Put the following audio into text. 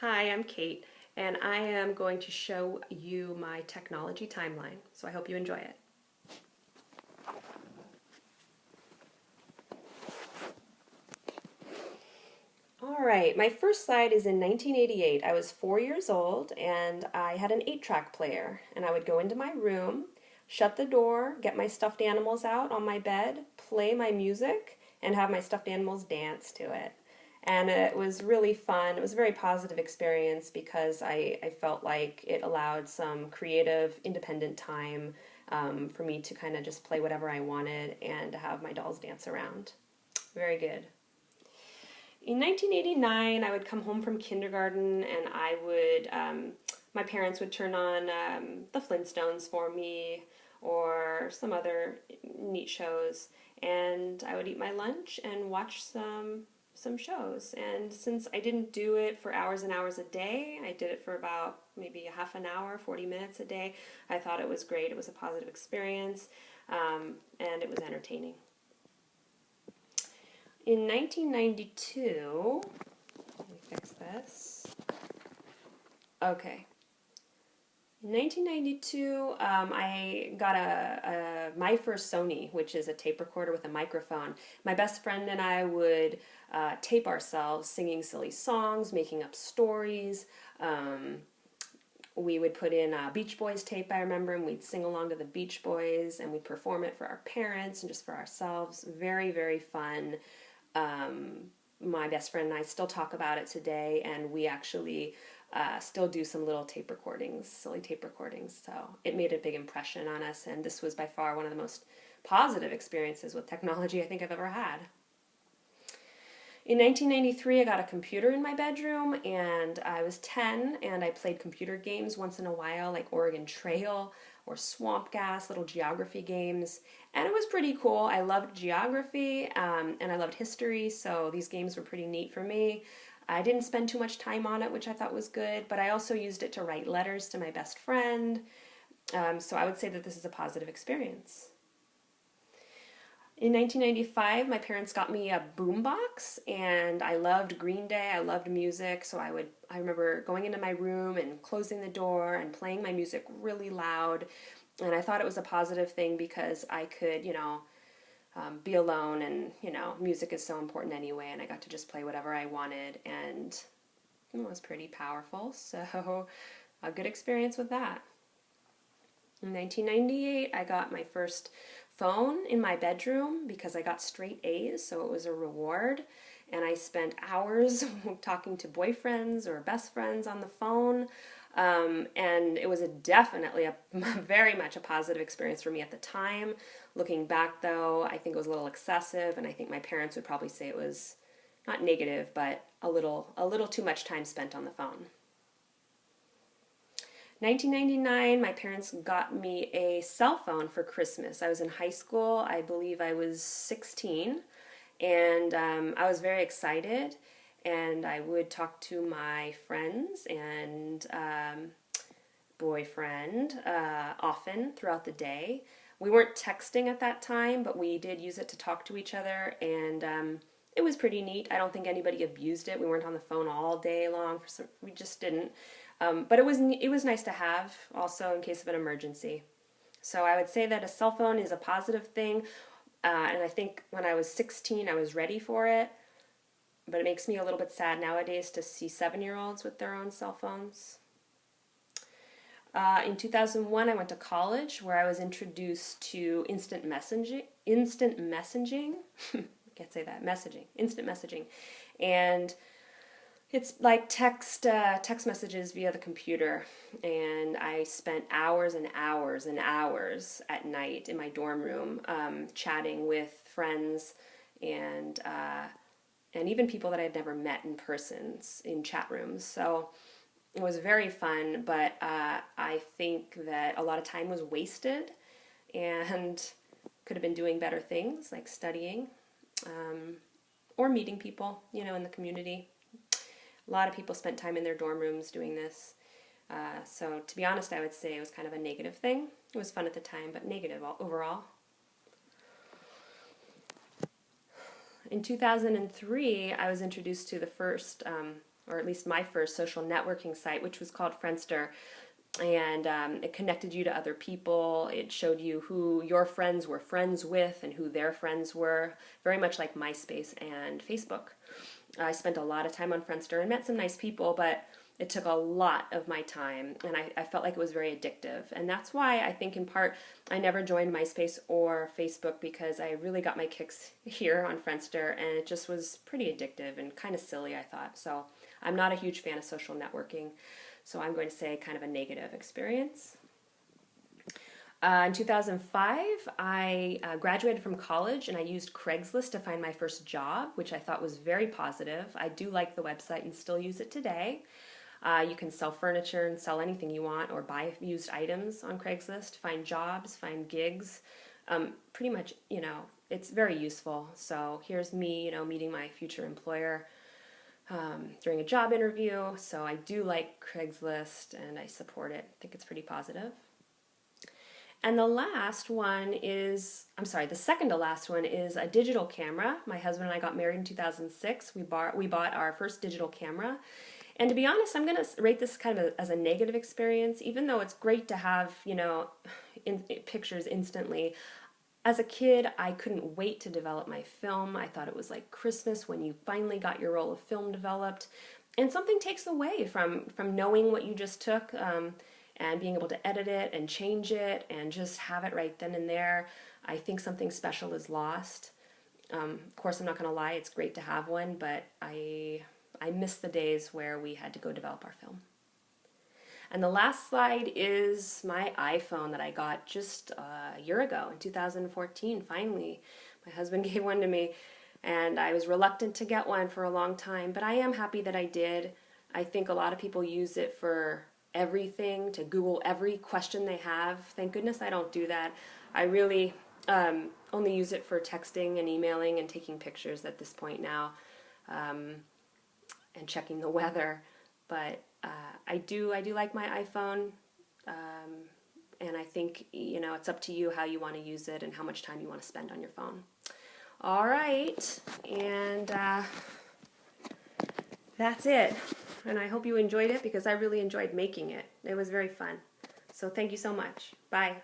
Hi, I'm Kate, and I am going to show you my technology timeline, so I hope you enjoy it. All right, my first slide is in 1988. I was 4 years old, and I had an 8-track player, and I would go into my room, shut the door, get my stuffed animals out on my bed, play my music, and have my stuffed animals dance to it. And it was really fun. It was a very positive experience because I felt like it allowed some creative, independent time for me to kind of just play whatever I wanted and to have my dolls dance around. Very good. In 1989, I would come home from kindergarten and my parents would turn on the Flintstones for me or some other neat shows, and I would eat my lunch and watch some shows. And since I didn't do it for hours and hours a day, I did it for about maybe a half an hour, 40 minutes a day. I thought it was great. It was a positive experience, and it was entertaining. In 1992, let me fix this. Okay. In 1992, I got my first Sony, which is a tape recorder with a microphone. My best friend and I would tape ourselves singing silly songs, making up stories. We would put in a Beach Boys tape, I remember, and we'd sing along to the Beach Boys, and we'd perform it for our parents and just for ourselves. Very, very fun. My best friend and I still talk about it today, and we actually still do some little tape recordings, silly tape recordings. So it made a big impression on us, and this was by far one of the most positive experiences with technology I think I've ever had. In 1993, I got a computer in my bedroom, and I was 10, and I played computer games once in a while, like Oregon Trail or Swamp Gas, little geography games, and it was pretty cool. I loved geography, and I loved history, so these games were pretty neat for me. I didn't spend too much time on it, which I thought was good, but I also used it to write letters to my best friend, so I would say that this is a positive experience. In 1995, my parents got me a boombox, and I loved Green Day. I loved music, so I remember going into my room and closing the door and playing my music really loud. And I thought it was a positive thing because I could, be alone, and music is so important anyway. And I got to just play whatever I wanted, and it was pretty powerful. So a good experience with that. In 1998, I got my first phone in my bedroom because I got straight A's, so it was a reward. And I spent hours talking to boyfriends or best friends on the phone. And it was definitely very much a positive experience for me at the time. Looking back, though, I think it was a little excessive, and I think my parents would probably say it was not negative, but a little too much time spent on the phone. 1999, my parents got me a cell phone for Christmas. I was in high school. I believe I was 16, and I was very excited. And I would talk to my friends and boyfriend often throughout the day. We weren't texting at that time, but we did use it to talk to each other, and it was pretty neat. I don't think anybody abused it. We weren't on the phone all day long. We just didn't. But it was nice to have also in case of an emergency. So I would say that a cell phone is a positive thing, and I think when I was 16 I was ready for it. But it makes me a little bit sad nowadays to see 7-year-olds with their own cell phones. In 2001, I went to college where I was introduced to instant messaging. I can't say that. Instant messaging, and it's like text messages via the computer, and I spent hours and hours and hours at night in my dorm room chatting with friends and even people that I had never met in person in chat rooms. So it was very fun, but I think that a lot of time was wasted and could have been doing better things like studying or meeting people, in the community. A lot of people spent time in their dorm rooms doing this. So to be honest, I would say it was kind of a negative thing. It was fun at the time, but negative overall. In 2003, I was introduced to the first, or at least my first social networking site, which was called Friendster. And it connected you to other people. It showed you who your friends were friends with and who their friends were, very much like MySpace and Facebook. I spent a lot of time on Friendster and met some nice people, but it took a lot of my time, and I felt like it was very addictive. And that's why I think in part I never joined MySpace or Facebook, because I really got my kicks here on Friendster, and it just was pretty addictive and kind of silly, I thought. So I'm not a huge fan of social networking, so I'm going to say kind of a negative experience. In 2005, I graduated from college and I used Craigslist to find my first job, which I thought was very positive. I do like the website and still use it today. You can sell furniture and sell anything you want, or buy used items on Craigslist, find jobs, find gigs. Pretty much, it's very useful. So here's me, meeting my future employer during a job interview. So I do like Craigslist and I support it. I think it's pretty positive. And the second to last one is a digital camera. My husband and I got married in 2006. We bought our first digital camera. And to be honest, I'm going to rate this kind of as a negative experience, even though it's great to have, pictures instantly. As a kid, I couldn't wait to develop my film. I thought it was like Christmas when you finally got your roll of film developed. And something takes away from knowing what you just took, and being able to edit it and change it and just have it right then and there. I think something special is lost. Of course, I'm not going to lie, it's great to have one, but I miss the days where we had to go develop our film. And the last slide is my iPhone that I got just a year ago in 2014, finally. My husband gave one to me, and I was reluctant to get one for a long time, but I am happy that I did. I think a lot of people use it for everything, to Google every question they have. Thank goodness I don't do that. I really only use it for texting and emailing and taking pictures at this point now, and checking the weather. But I do like my iPhone, and I think it's up to you how you want to use it and how much time you want to spend on your phone. All right, and that's it. And I hope you enjoyed it, because I really enjoyed making it. It was very fun. So thank you so much. Bye.